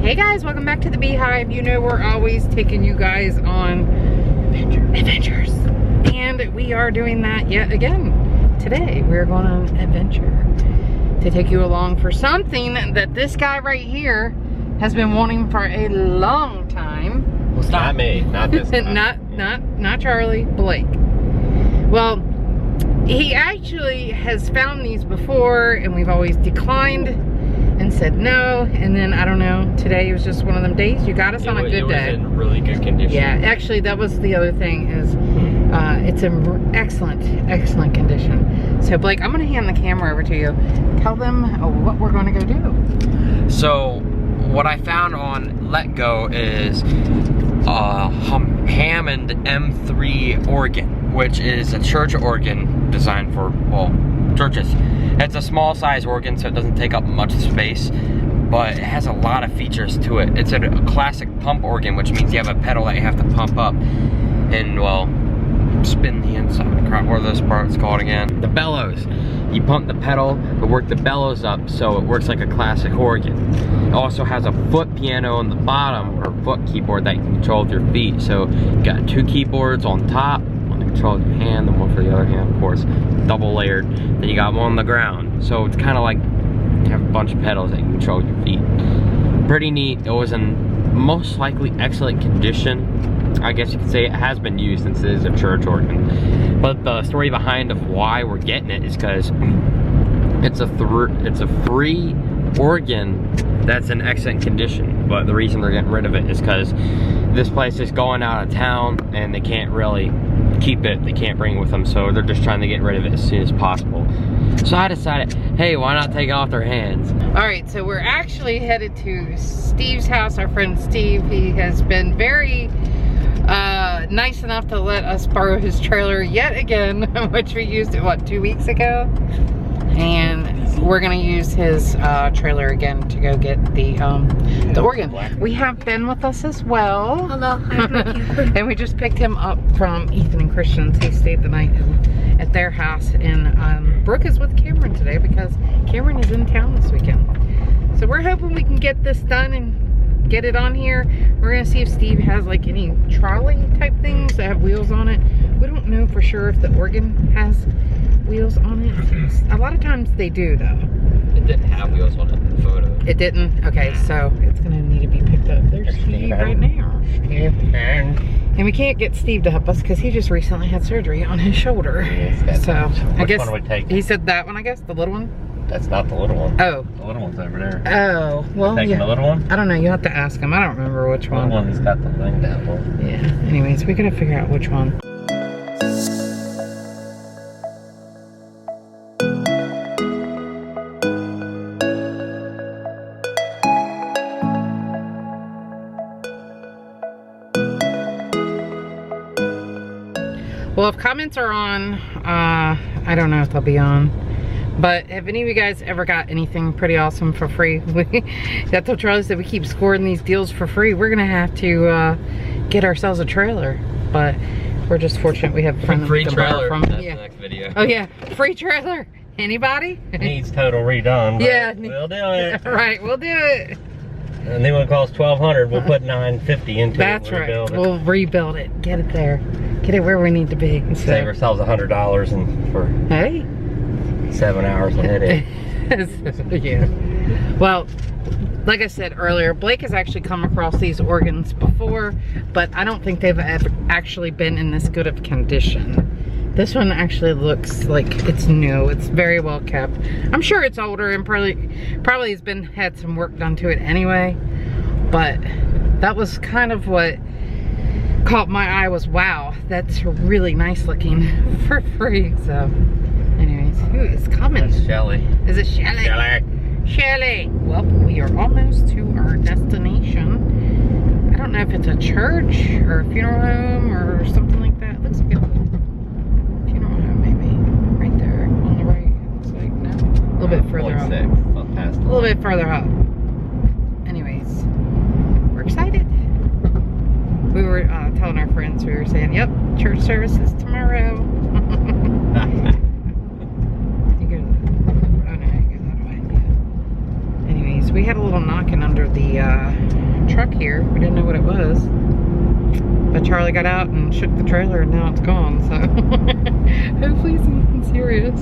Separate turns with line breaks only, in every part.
Hey guys, welcome back to the Beehive. You know we're always taking you guys on adventures. And we are doing that yet again. Today we're going on an adventure to take you along for something that this guy right here has been wanting for a long time.
Well, not me, not this guy.
not Charlie, Blake. Well, he actually has found these before and we've always declined and said no, and then I don't know, today was just one of them days. You got us on a good day.
It was in really good condition.
Yeah, actually that was the other thing is it's in excellent condition. So Blake, I'm gonna hand the camera over to you. Tell them what we're gonna go do.
So what I found on LetGo is Hammond M3 Oregon, which is a church organ designed for, well, churches. It's a small size organ, so it doesn't take up much space, but it has a lot of features to it. It's a classic pump organ, which means you have a pedal that you have to pump up and, well, spin the inside. Crap, what are those parts called again? The bellows. You pump the pedal, but work the bellows up so it works like a classic organ. It also has a foot piano on the bottom, or foot keyboard that you can control with your feet. So you got two keyboards on top, one to control with your hand, and one for the other hand, of course, double layered. Then you got one on the ground. So it's kind of like you have a bunch of pedals that you can control with your feet. Pretty neat. It was in most likely excellent condition. I guess you could say it has been used since it is a church organ. But the story behind of why we're getting it is because it's a free organ that's in excellent condition. But the reason they're getting rid of it is because this place is going out of town and they can't really keep it. They can't bring it with them, so they're just trying to get rid of it as soon as possible. So I decided, hey, why not take it off their hands?
All right, so we're actually headed to Steve's house. Our friend Steve, he has been very nice enough to let us borrow his trailer yet again, which we used it, what, 2 weeks ago? And we're gonna use his trailer again to go get the organ. We have Ben with us as well.
Hello,
and we just picked him up from Ethan and Christian's. He stayed the night at their house, and Brooke is with Cameron today because Cameron is in town this weekend. So we're hoping we can get this done and get it on here. We're gonna see if Steve has like any trolley type things that have wheels on it. We don't know for sure if the organ has wheels on it. A lot of times they do though.
It didn't have wheels on it in the photo.
It didn't? Okay, so it's gonna need to be picked up. There's Steve right now. And we can't get Steve to help us because he just recently had surgery on his shoulder. So I guess
one would take?
He said that one, I guess, the little one.
That's not the little one.
Oh.
The little one's over there.
Oh, well,
Taking the little one?
I don't know, you have to ask him. I don't remember which one.
The one that's got the thing down low.
Yeah, anyways, we gotta figure out which one. Well, if comments are on, I don't know if they'll be on. But have any of you guys ever got anything pretty awesome for free? That's what Charlie said, we keep scoring these deals for free. We're gonna have to get ourselves a trailer. But we're just fortunate we have a friend that we can borrow from.
That's the next video.
Oh yeah, free trailer. Anybody?
Needs total redone. But
yeah.
We'll do it.
Right, we'll do it.
And then when it costs $1,200, we'll put $950 into
That's
it.
That's right. We'll rebuild it. Get it there. Get it where we need to be. So.
Save ourselves $100 and for
hey.
7 hours of headache.
Yeah. Well, like I said earlier, Blake has actually come across these organs before, but I don't think they've ever actually been in this good of condition. This one actually looks like it's new. It's very well kept. I'm sure it's older and probably has had some work done to it anyway. But that was kind of what caught my eye was, wow, that's really nice looking for free. So anyways, who is coming?
That's Shelly.
Is it Shelly?
Shelly.
Shelly. Well, we are almost to our destination. I don't know if it's a church or a funeral home or something like that. It looks like a funeral home maybe. Right there on the right. It looks like, no? A little bit further up. A little bit further up. Anyways, we're excited. We were telling our friends, we were saying, yep, church service is tomorrow. We had a little knocking under the truck here. We didn't know what it was. But Charlie got out and shook the trailer and now it's gone, so hopefully it's nothing serious.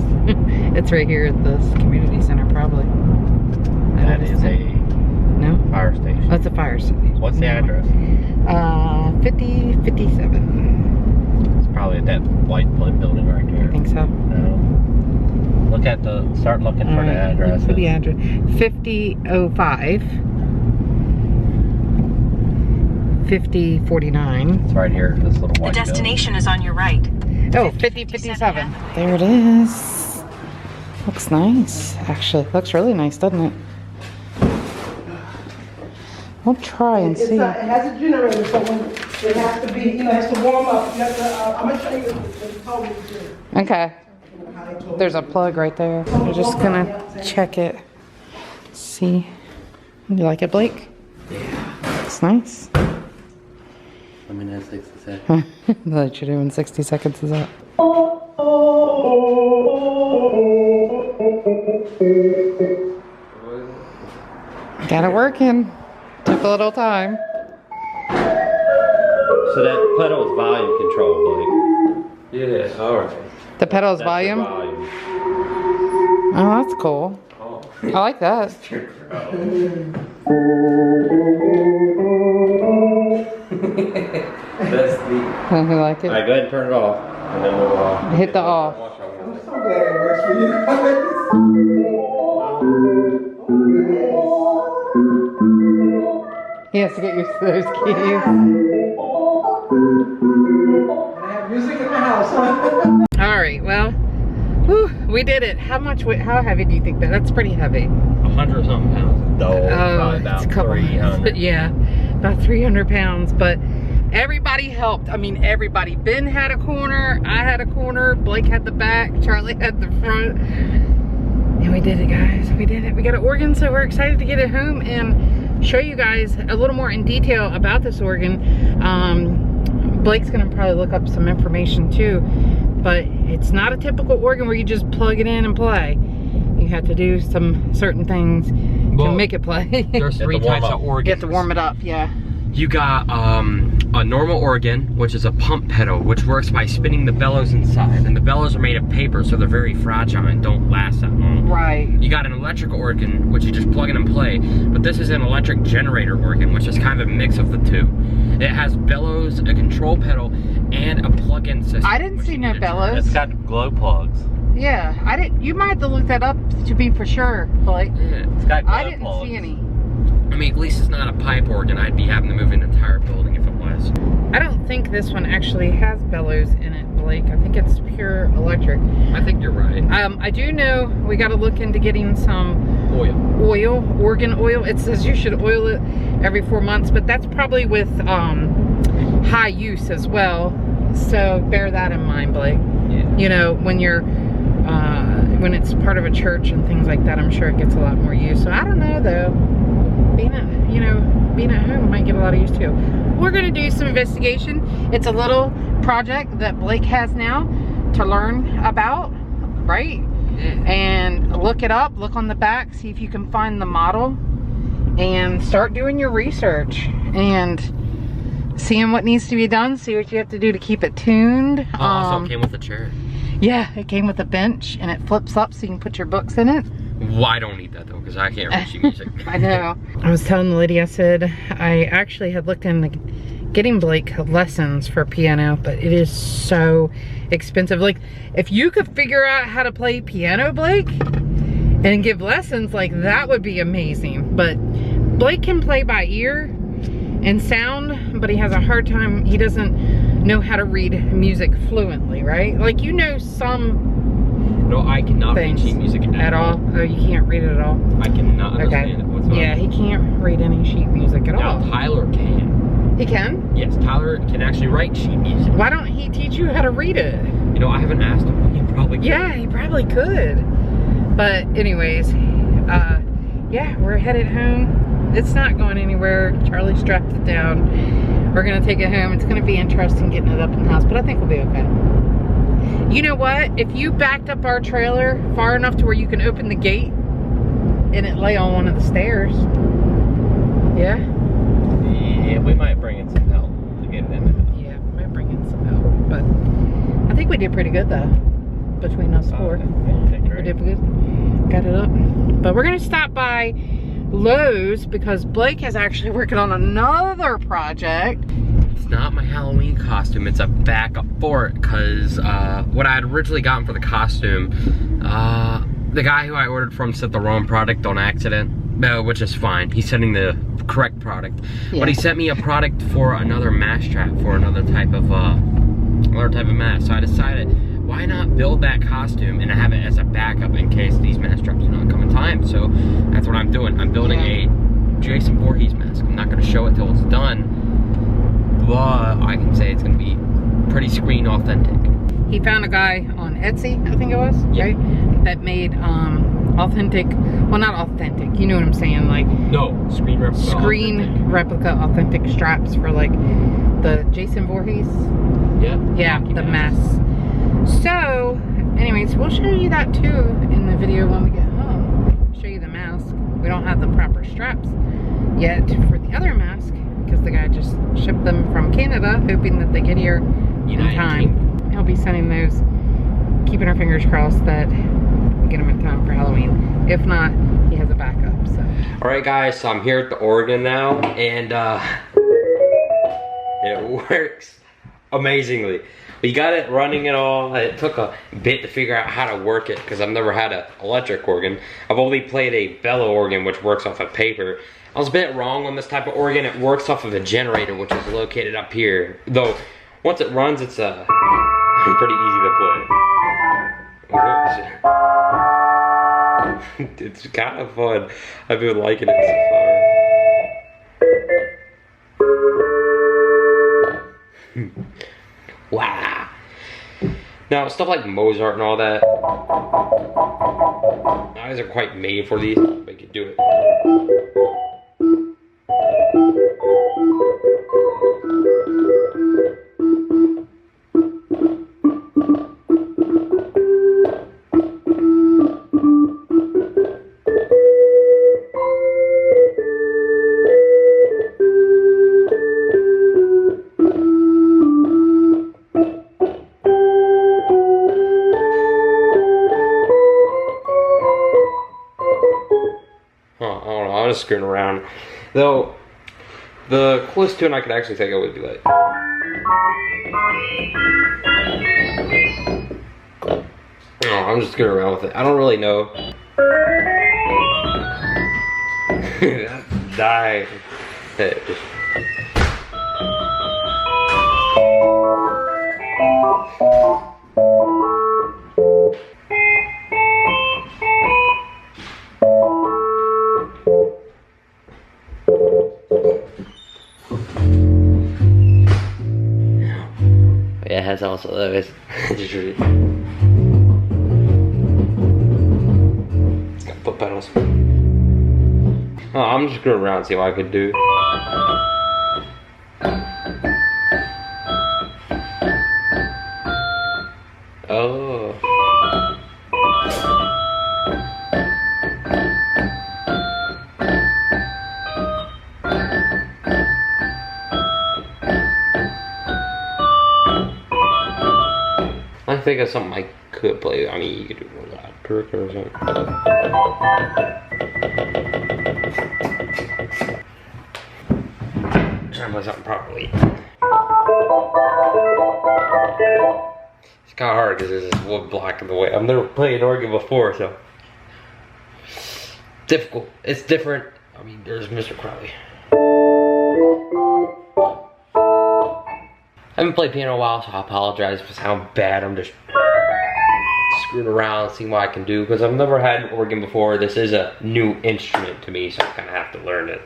It's right here at this community center, probably.
That is a fire station.
That's a fire station.
What's the address?
5057.
It's probably at that white building right there.
I think so.
No. Look at start looking for the address.
For the address. 5005. 5049.
It's right here, this little white
The destination is on your right.
Oh, 5057. There it is. Looks nice. Actually, looks really nice, doesn't it? We'll try and see.
It has a generator, so when it has to be, it has to warm up. You have to, I'm gonna show you what it told me to do.
Okay. There's a plug right there. We're just gonna check it. See. You like it, Blake? Yeah. It's nice.
I mean, that's 60 seconds.
Let you do in 60 seconds is up. Got it working. Took a little time.
So that pedal is volume control, Blake.
Yeah, alright.
The pedal's volume? Oh, that's cool.
Oh.
I like that.
That's the...
I like it.
Alright, go ahead and turn it off. And then we'll
Hit the off.
I'm so glad it works for you guys.
He has to get used to those keys.
I have music in my house.
All right, well, whew, we did it. How heavy do you think that? That's pretty heavy.
100 something pounds. Probably about
it's a couple
300.
Yeah, about 300 pounds, but everybody helped. I mean, everybody. Ben had a corner, I had a corner, Blake had the back, Charlie had the front. And we did it, guys. We did it. We got an organ, so we're excited to get it home and show you guys a little more in detail about this organ. Blake's gonna probably look up some information too, but it's not a typical organ where you just plug it in and play. You have to do some certain things to make it play.
There's 3 types of organs.
You have to warm it up, yeah.
You got a normal organ, which is a pump pedal, which works by spinning the bellows inside. And the bellows are made of paper, so they're very fragile and don't last that long.
Right.
You got an electric organ, which you just plug in and play. But this is an electric generator organ, which is kind of a mix of the two. It has bellows, a control pedal, and a plug-in system.
I didn't see no bellows.
It's got glow plugs.
Yeah, I didn't. You might have to look that up to be for sure, Blake.
Yeah.
It's got glow
I didn't
plugs.
see any.
I mean, at least it's not a pipe organ. I'd be having to move an entire building if it was.
I don't think this one actually has bellows in it, Blake. I think it's pure electric.
I think you're right.
I do know we got to look into getting some organ oil. It says you should oil it every 4 months, but that's probably with high use as well. So bear that in mind, Blake.
Yeah.
You know, when you're when it's part of a church and things like that, I'm sure it gets a lot more use. So I don't know though. Being at home might get a lot of use too. We're gonna do some investigation. It's a little project that Blake has now to learn about, right?
Yeah.
And look it up, look on the back, see if you can find the model, and start doing your research and seeing what needs to be done, see what you have to do to keep it tuned.
Also came with a chair.
Yeah, it came with a bench and it flips up so you can put your books in it.
Well, I don't need that though, because I can't read sheet music.
I know. I was telling the lady, I said, I actually had looked into getting Blake lessons for piano, but it is so expensive. Like, if you could figure out how to play piano, Blake, and give lessons, like, that would be amazing. But Blake can play by ear and sound, but he has a hard time, he doesn't know how to read music fluently, right? Like, you know some
No, I cannot read
things
sheet music
at all. Oh, you can't read it at all?
I cannot understand it whatsoever.
Yeah, he can't read any sheet music at
Now,
all.
Tyler can.
He can?
Yes, Tyler can actually write sheet music.
Why don't he teach you how to read it?
You know, I haven't asked him. He probably could.
Yeah, he probably could. But anyways, yeah, we're headed home. It's not going anywhere. Charlie strapped it down. We're gonna take it home. It's gonna be interesting getting it up in the house, but I think we'll be okay. You know what? If you backed up our trailer far enough to where you can open the gate and it lay on one of the stairs. Yeah?
we might bring in some help to get them out.
Yeah, we might bring in some help, but I think we did pretty good though, between us four.
Yeah,
I think we did good. Got it up. But we're gonna stop by Lowe's because Blake is actually working on another project.
It's not my Halloween costume, it's a backup for it, because what I had originally gotten for the costume, the guy who I ordered from sent the wrong product on accident, which is fine. He's sending the correct product.
Yeah.
But he sent me a product for another mask strap, for another type of mask. So I decided, why not build that costume and have it as a backup in case these mask straps do not come in time? So that's what I'm doing. I'm building a Jason Voorhees mask. I'm not gonna show it till it's done, but I can say it's gonna be pretty screen authentic.
He found a guy on Etsy, I think it was, right? That made authentic, well not authentic, you know what I'm saying, like
No, screen
replica authentic straps for like the Jason Voorhees. Yeah, the masks. So, anyways, we'll show you that too in the video when we get home. Show you the mask. We don't have the proper straps yet for the other mask because the guy just shipped them from Canada, hoping that they get here in time. He'll be sending those, keeping our fingers crossed that we get them in time for Halloween. If not, he has a backup, so.
All right, guys, so I'm here at the Oregon now, and it works amazingly. We got it running and all. It took a bit to figure out how to work it because I've never had an electric organ. I've only played a bellow organ, which works off of paper. I was a bit wrong on this type of organ. It works off of a generator, which is located up here. Though, once it runs, it's pretty easy to play. It's kind of fun. I've been liking it so far. Wow. Now, stuff like Mozart and all that, eyes are quite made for these, but you can do it. I'm just screwing around. Though, the coolest tune I could actually think of would be like. Oh, I'm just screwing around with it. I don't really know. Die. Yeah, it has also those. It's got foot pedals. Oh, I'm just going around and see what I could do. Oh. I think of something I could play. I mean, you could do a loud trick or something. Try to play something properly. It's kind of hard because there's this wood block in the way. I've never played an organ before, so difficult. It's different. I mean, there's Mr. Crowley. I haven't played piano in a while, so I apologize if I sound bad. I'm just screwing around, seeing what I can do, because I've never had an organ before. This is a new instrument to me, so I kind of have to learn it.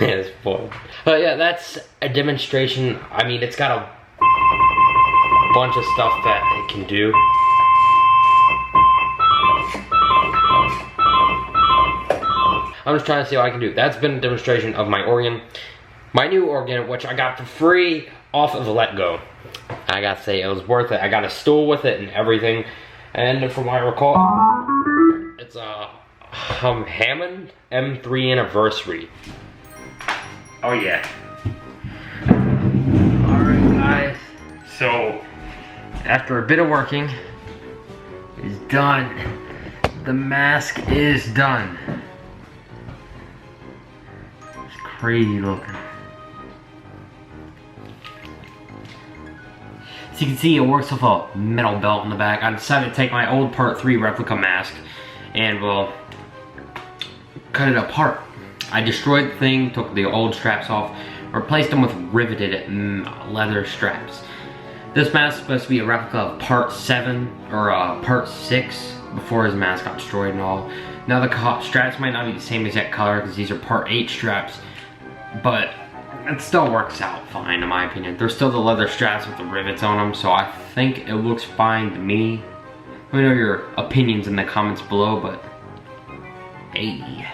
Yeah, it's fun. Yeah, that's a demonstration. I mean, it's got a bunch of stuff that it can do. I'm just trying to see what I can do. That's been a demonstration of my organ. My new organ, which I got for free off of LetGo. I gotta say, it was worth it. I got a stool with it and everything. And from what I recall, it's a Hammond M3 Anniversary. Oh yeah. Alright guys, so after a bit of working, it's done. The mask is done. It's crazy looking. So you can see it works with a metal belt in the back. I decided to take my old Part 3 replica mask and well, cut it apart. I destroyed the thing, took the old straps off, replaced them with riveted leather straps. This mask is supposed to be a replica of Part 7 or Part 6 before his mask got destroyed and all. Now the straps might not be the same exact color because these are Part 8 straps, but it still works out fine in my opinion. There's still the leather straps with the rivets on them, so I think it looks fine to me. Let me know your opinions in the comments below, but hey.